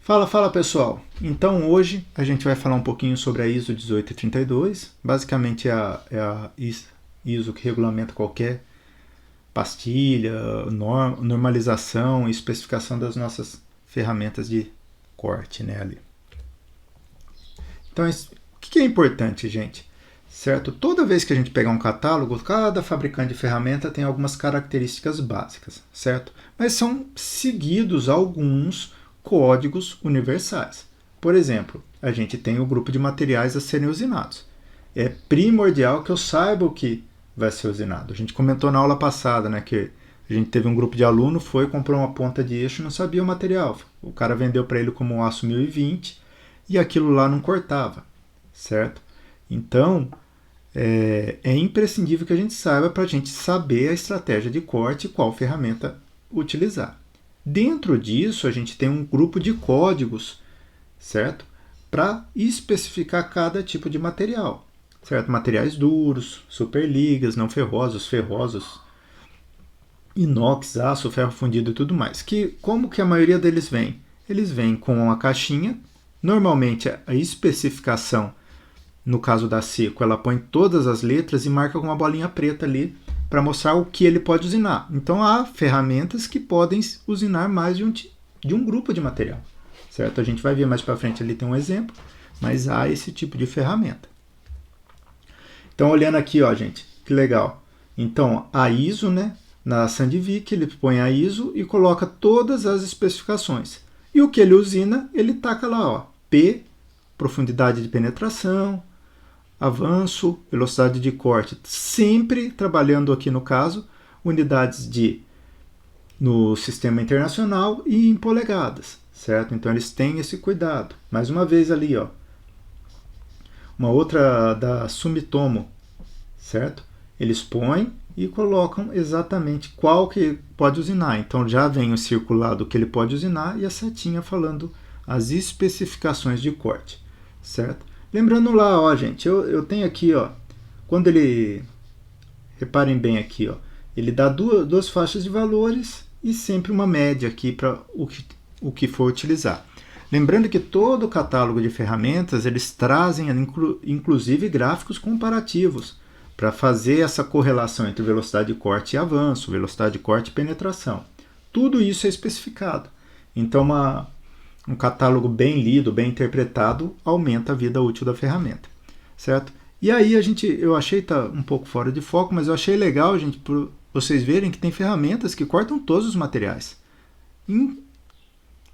Fala pessoal! Então hoje a gente vai falar um pouquinho sobre a ISO 18032, basicamente é a ISO que regulamenta qualquer pastilha, normalização e especificação das nossas ferramentas de corte, né, ali. Então o que é importante, gente? Certo? Toda vez que a gente pegar um catálogo, cada fabricante de ferramenta tem algumas características básicas, certo? Mas são seguidos alguns códigos universais. Por exemplo, a gente tem o grupo de materiais a serem usinados. É primordial que eu saiba o que vai ser usinado. A gente comentou na aula passada, né, que a gente teve um grupo de aluno, comprou uma ponta de eixo e não sabia o material. O cara vendeu para ele como um aço 1020 e aquilo lá não cortava, certo? Então, é imprescindível que a gente saiba para a gente saber a estratégia de corte e qual ferramenta utilizar. Dentro disso, a gente tem um grupo de códigos, certo? Para especificar cada tipo de material, certo? Materiais duros, superligas, não ferrosos, ferrosos, inox, aço, ferro fundido e tudo mais. Como que a maioria deles vem? Eles vêm com uma caixinha, normalmente a especificação, no caso da Seco, ela põe todas as letras e marca com uma bolinha preta ali para mostrar o que ele pode usinar. Então há ferramentas que podem usinar mais de um grupo de material, certo? A gente vai ver mais para frente, ali tem um exemplo, mas há esse tipo de ferramenta. Então olhando aqui, ó, gente, que legal. Então a ISO, né, na Sandvik, ele põe a ISO e coloca todas as especificações. E o que ele usina, ele taca lá, ó, P, profundidade de penetração, avanço, velocidade de corte, sempre trabalhando aqui no caso, unidades no sistema internacional e em polegadas, certo? Então eles têm esse cuidado. Mais uma vez ali, ó, uma outra da Sumitomo, certo? Eles põem e colocam exatamente qual que pode usinar. Então já vem o circulado que ele pode usinar e a setinha falando as especificações de corte, certo? Lembrando lá, ó, gente, eu tenho aqui, ó, quando ele, reparem bem aqui, ó, ele dá duas faixas de valores e sempre uma média aqui para o que for utilizar. Lembrando que todo o catálogo de ferramentas, eles trazem, inclusive, gráficos comparativos para fazer essa correlação entre velocidade de corte e avanço, velocidade de corte e penetração. Tudo isso é especificado. Então, um catálogo bem lido, bem interpretado, aumenta a vida útil da ferramenta, certo? E aí eu achei tá um pouco fora de foco, mas eu achei legal, gente, para vocês verem que tem ferramentas que cortam todos os materiais,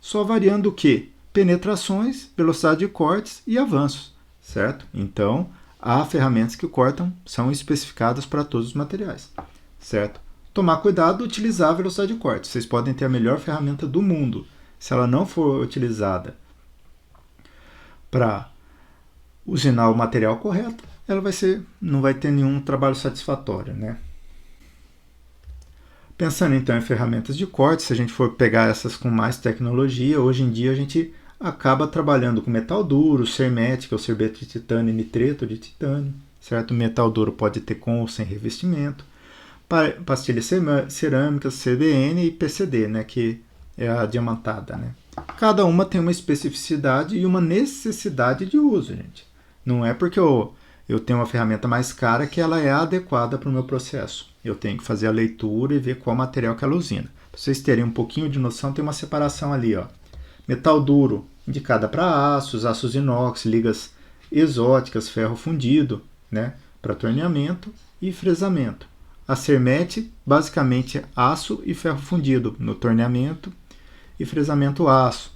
só variando o quê? Penetrações, velocidade de cortes e avanços, certo? Então, há ferramentas que cortam, são especificadas para todos os materiais, certo? Tomar cuidado, utilizar a velocidade de corte. Vocês podem ter a melhor ferramenta do mundo, se ela não for utilizada para usinar o material correto, ela não vai ter nenhum trabalho satisfatório, né? Pensando então em ferramentas de corte, se a gente for pegar essas com mais tecnologia, hoje em dia a gente acaba trabalhando com metal duro, Cermet, que é o sorvete de titânio e nitreto de titânio, certo? O metal duro pode ter com ou sem revestimento, pastilhas cerâmicas, CBN e PCD, né, que é a diamantada, né? Cada uma tem uma especificidade e uma necessidade de uso, gente. Não é porque eu tenho uma ferramenta mais cara que ela é adequada para o meu processo. Eu tenho que fazer a leitura e ver qual material que ela usina. Para vocês terem um pouquinho de noção, tem uma separação ali, ó. Metal duro, indicada para aços inox, ligas exóticas, ferro fundido, né, para torneamento e fresamento. A Cermet, basicamente, aço e ferro fundido no torneamento e fresamento aço.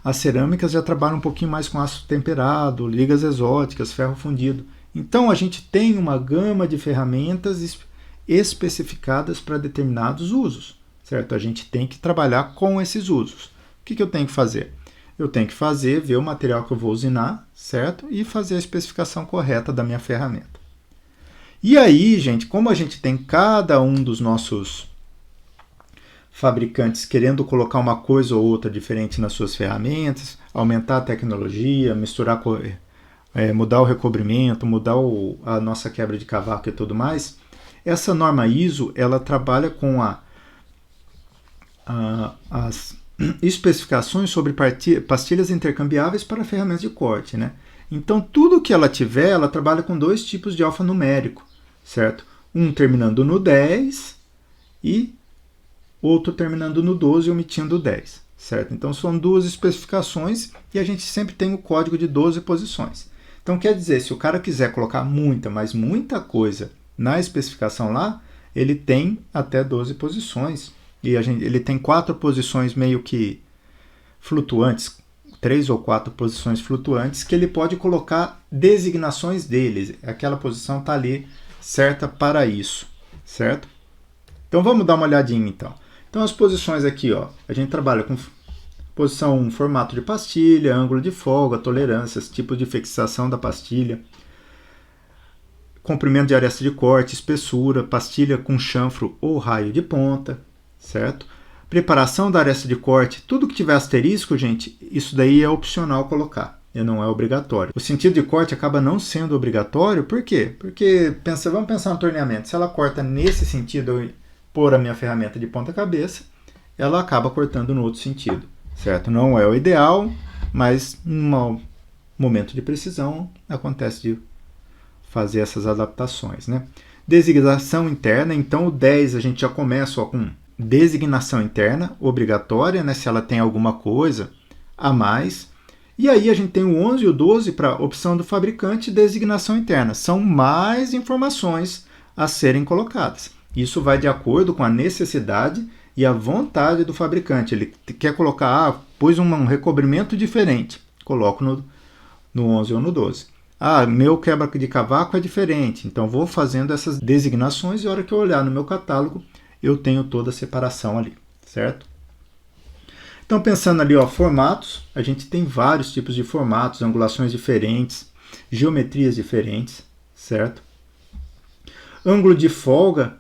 As cerâmicas já trabalham um pouquinho mais com aço temperado, ligas exóticas, ferro fundido. Então a gente tem uma gama de ferramentas especificadas para determinados usos, certo? A gente tem que trabalhar com esses usos. O que eu tenho que fazer? Eu tenho que ver o material que eu vou usinar, certo? E fazer a especificação correta da minha ferramenta. E aí, gente, como a gente tem cada um dos nossos fabricantes querendo colocar uma coisa ou outra diferente nas suas ferramentas, aumentar a tecnologia, mudar o recobrimento, mudar a nossa quebra de cavaco e tudo mais, essa norma ISO ela trabalha com as especificações sobre pastilhas intercambiáveis para ferramentas de corte, né? Então, tudo que ela tiver, ela trabalha com dois tipos de alfanumérico, certo? Um terminando no 10 e outro terminando no 12 e omitindo o 10, certo? Então, são duas especificações e a gente sempre tem o código de 12 posições. Então, quer dizer, se o cara quiser colocar mas muita coisa na especificação lá, ele tem até 12 posições. E ele tem 4 posições meio que flutuantes, 3 ou 4 posições flutuantes, que ele pode colocar designações deles. Aquela posição está ali certa para isso, certo? Então vamos dar uma olhadinha então. Então as posições aqui, ó, a gente trabalha com posição 1, formato de pastilha, ângulo de folga, tolerâncias, tipo de fixação da pastilha, comprimento de aresta de corte, espessura, pastilha com chanfro ou raio de ponta, certo? Preparação da aresta de corte, tudo que tiver asterisco, gente, isso daí é opcional colocar, e não é obrigatório. O sentido de corte acaba não sendo obrigatório, por quê? Porque, vamos pensar no torneamento, se ela corta nesse sentido, eu pôr a minha ferramenta de ponta cabeça, ela acaba cortando no outro sentido, certo? Não é o ideal, mas no momento de precisão acontece de fazer essas adaptações, né? Designação interna, então o 10 a gente já começa com designação interna, obrigatória, né, se ela tem alguma coisa a mais. E aí a gente tem o 11 e o 12 para opção do fabricante, designação interna. São mais informações a serem colocadas. Isso vai de acordo com a necessidade e a vontade do fabricante. Ele quer colocar, pôs um recobrimento diferente, coloco no 11 ou no 12. Meu quebra de cavaco é diferente, então vou fazendo essas designações e a hora que eu olhar no meu catálogo, eu tenho toda a separação ali, certo? Então, pensando ali, ó, formatos, a gente tem vários tipos de formatos, angulações diferentes, geometrias diferentes, certo? Ângulo de folga,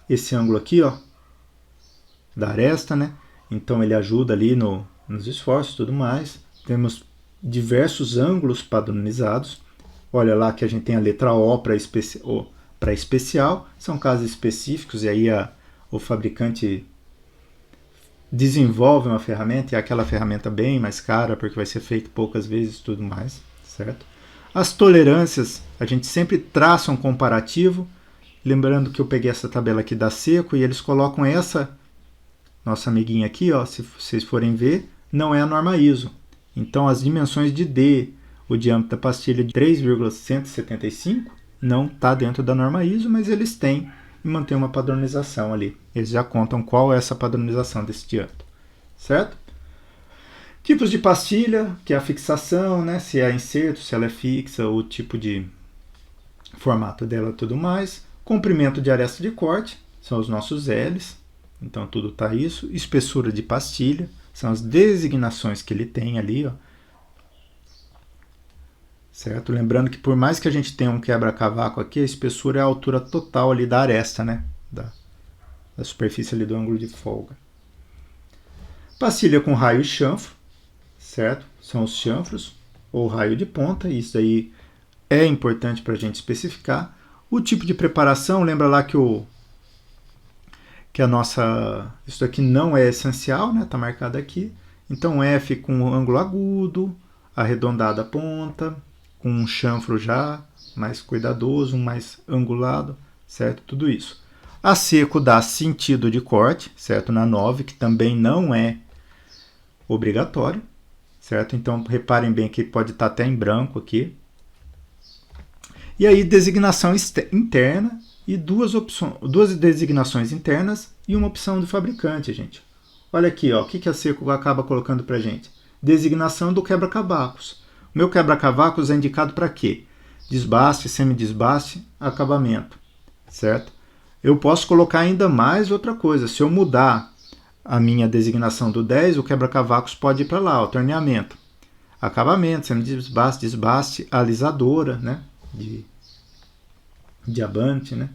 esse ângulo aqui, ó, da aresta, né? Então, ele ajuda ali nos esforços e tudo mais. Temos diversos ângulos padronizados. Olha lá que a gente tem a letra O para especial, são casos específicos, e aí o fabricante desenvolve uma ferramenta, e é aquela ferramenta bem mais cara, porque vai ser feito poucas vezes e tudo mais, certo? As tolerâncias, a gente sempre traça um comparativo, lembrando que eu peguei essa tabela aqui da Seco, e eles colocam essa, nossa amiguinha aqui, ó, se vocês forem ver, não é a norma ISO. Então, as dimensões de D, o diâmetro da pastilha de 3,175, não está dentro da norma ISO, mas eles têm e mantém uma padronização ali. Eles já contam qual é essa padronização desse diâmetro, certo? Tipos de pastilha, que é a fixação, né? Se é inserto, se ela é fixa, o tipo de formato dela e tudo mais. Comprimento de aresta de corte, são os nossos L's, então tudo está isso. Espessura de pastilha, são as designações que ele tem ali, ó. Certo? Lembrando que por mais que a gente tenha um quebra-cavaco aqui, a espessura é a altura total ali da aresta, né? Da superfície ali do ângulo de folga. Pastilha com raio e chanfro, certo? São os chanfros, ou raio de ponta, isso aí é importante para a gente especificar. O tipo de preparação, lembra lá que a nossa... Isso aqui não é essencial, né? Está marcado aqui. Então, F com ângulo agudo, arredondada a ponta, com um chanfro já mais cuidadoso, um mais angulado, certo? Tudo isso. A Seco dá sentido de corte, certo? Na 9, que também não é obrigatório, certo? Então, reparem bem que pode estar até em branco aqui. E aí, designação interna e duas designações internas e uma opção do fabricante, gente. Olha aqui, ó, o que a Seco acaba colocando para a gente? Designação do quebra-cavacos. O meu quebra-cavacos é indicado para quê? Desbaste, semidesbaste, acabamento, certo? Eu posso colocar ainda mais outra coisa. Se eu mudar a minha designação do 10, o quebra-cavacos pode ir para lá, o torneamento. Acabamento, semidesbaste, desbaste, alisadora, né? De diamante, né?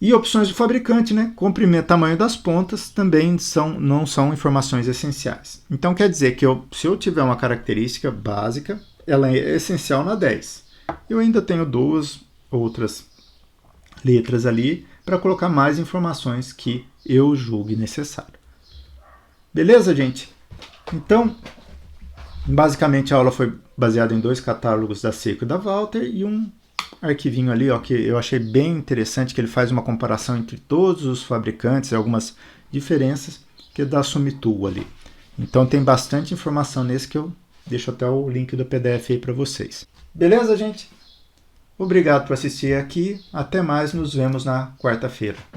E opções do fabricante, né? Comprimento, tamanho das pontas também não são informações essenciais. Então quer dizer que se eu tiver uma característica básica, ela é essencial na 10. Eu ainda tenho duas outras letras ali para colocar mais informações que eu julgue necessário. Beleza, gente? Então, basicamente a aula foi baseada em 2 catálogos da Seiko e da Walter e um arquivinho ali, ó, que eu achei bem interessante, que ele faz uma comparação entre todos os fabricantes, algumas diferenças, que é da Sumitomo ali. Então tem bastante informação nesse que eu deixo até o link do PDF aí para vocês. Beleza, gente? Obrigado por assistir aqui. Até mais, nos vemos na quarta-feira.